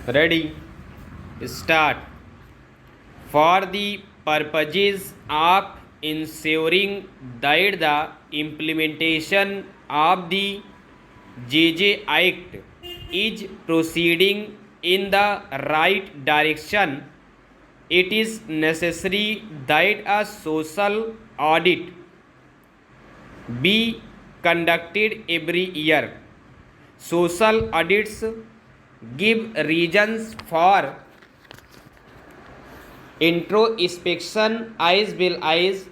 Ready? Start. For the purposes of ensuring that the implementation of the JJ Act is proceeding in the right direction, it is necessary that a social audit be conducted every year. Social audits give reasons for introspection as well as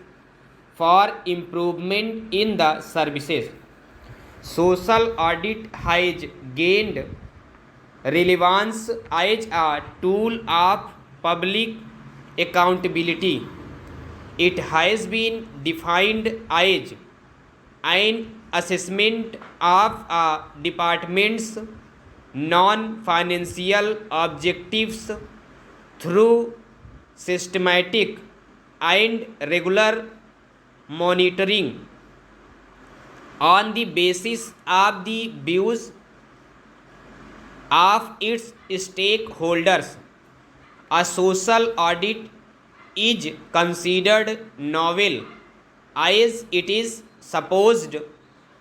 for improvement in the services. Social audit has gained relevance as a tool of public accountability. It has been defined as an assessment of a department's non-financial objectives through systematic and regular monitoring on the basis of the views of its stakeholders. A social audit is considered novel as it is supposed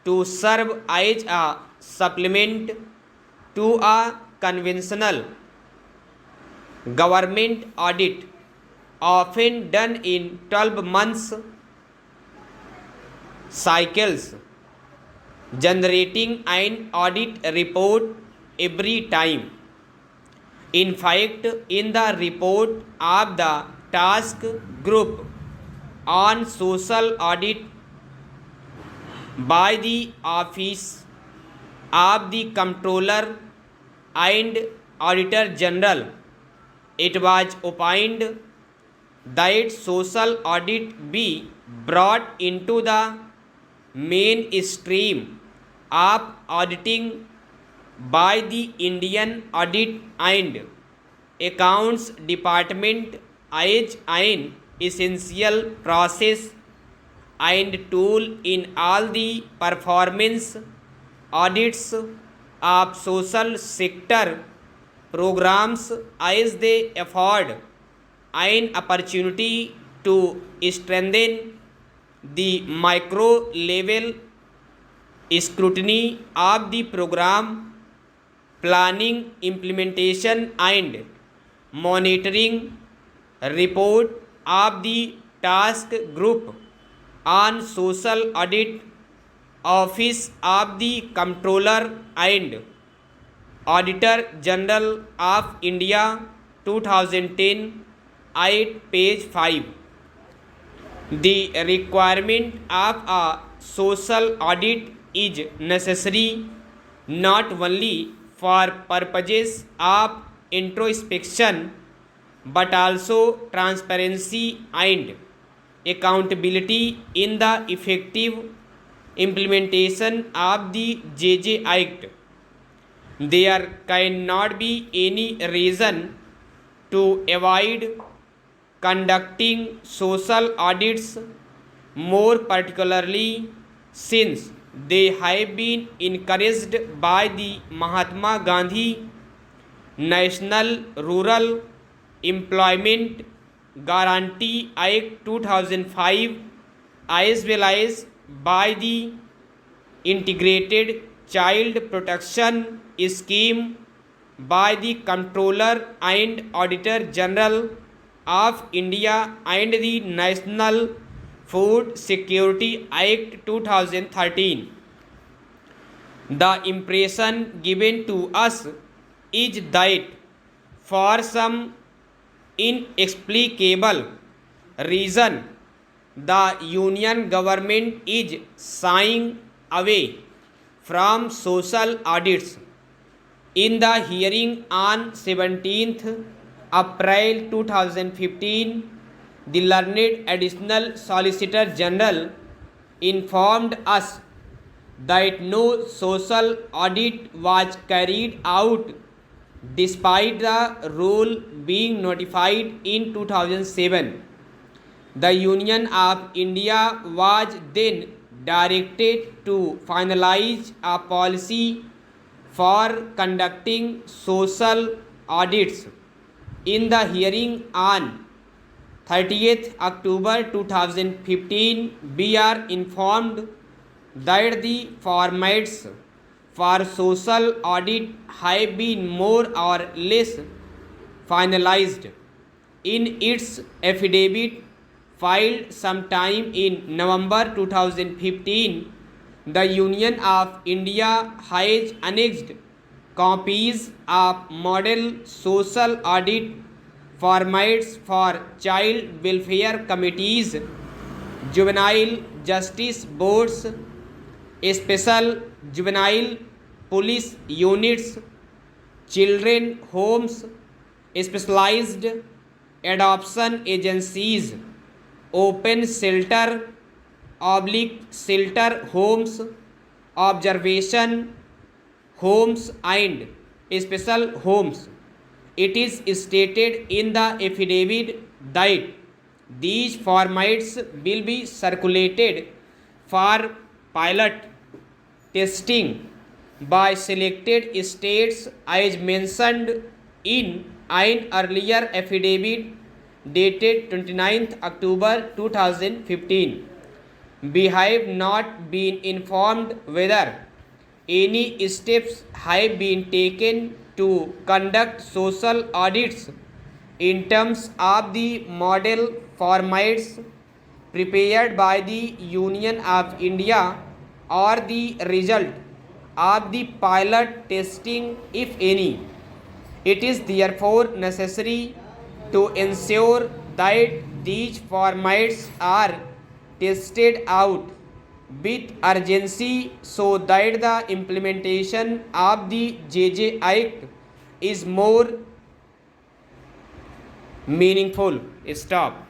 to serve as a supplement to a conventional government audit, often done in 12 months cycles, generating an audit report every time. In fact, in the report of the task group on social audit by the Office of the Comptroller and Auditor General, it was opined that social audit be brought into the mainstream of auditing by the Indian Audit and Accounts Department as an essential process and tool in all the performance audits of social sector programs, as they afford an opportunity to strengthen the micro level scrutiny of the program planning, implementation and monitoring report of the task group on social audit, Office of the Comptroller and Auditor General of India 2010 at page 5. The requirement of a social audit is necessary not only for purposes of introspection but also transparency and accountability in the effective implementation of the JJ Act. There cannot be any reason to avoid conducting social audits, more particularly since they have been encouraged by the Mahatma Gandhi National Rural Employment Guarantee Act 2005 as well as by the Integrated Child Protection Scheme by the Comptroller and Auditor General of India and the National Food Security Act 2013. The impression given to us is that for some inexplicable reason the union government is shying away from social audits. In the hearing on 17th April 2015, the learned additional Solicitor General informed us that no social audit was carried out despite the rule being notified in 2007. The Union of India was then directed to finalize a policy for conducting social audits. In the hearing on 30th October 2015, we are informed that the formats for social audit have been more or less finalized. In its affidavit filed sometime in November 2015, the Union of India has annexed copies of model social audit formats for child welfare committees, juvenile justice boards, special juvenile police units, children homes, specialized adoption agencies, open shelter, shelter homes, observation homes, and special homes. It is stated in the affidavit that these formats will be circulated for pilot testing by selected states as mentioned in an earlier affidavit dated 29th October 2015. We have not been informed whether any steps have been taken to conduct social audits in terms of the model formats prepared by the Union of India or the result of the pilot testing, if any. It is therefore necessary to ensure that these formats are tested out with urgency so that the implementation of the JJ Act is more meaningful. Stop.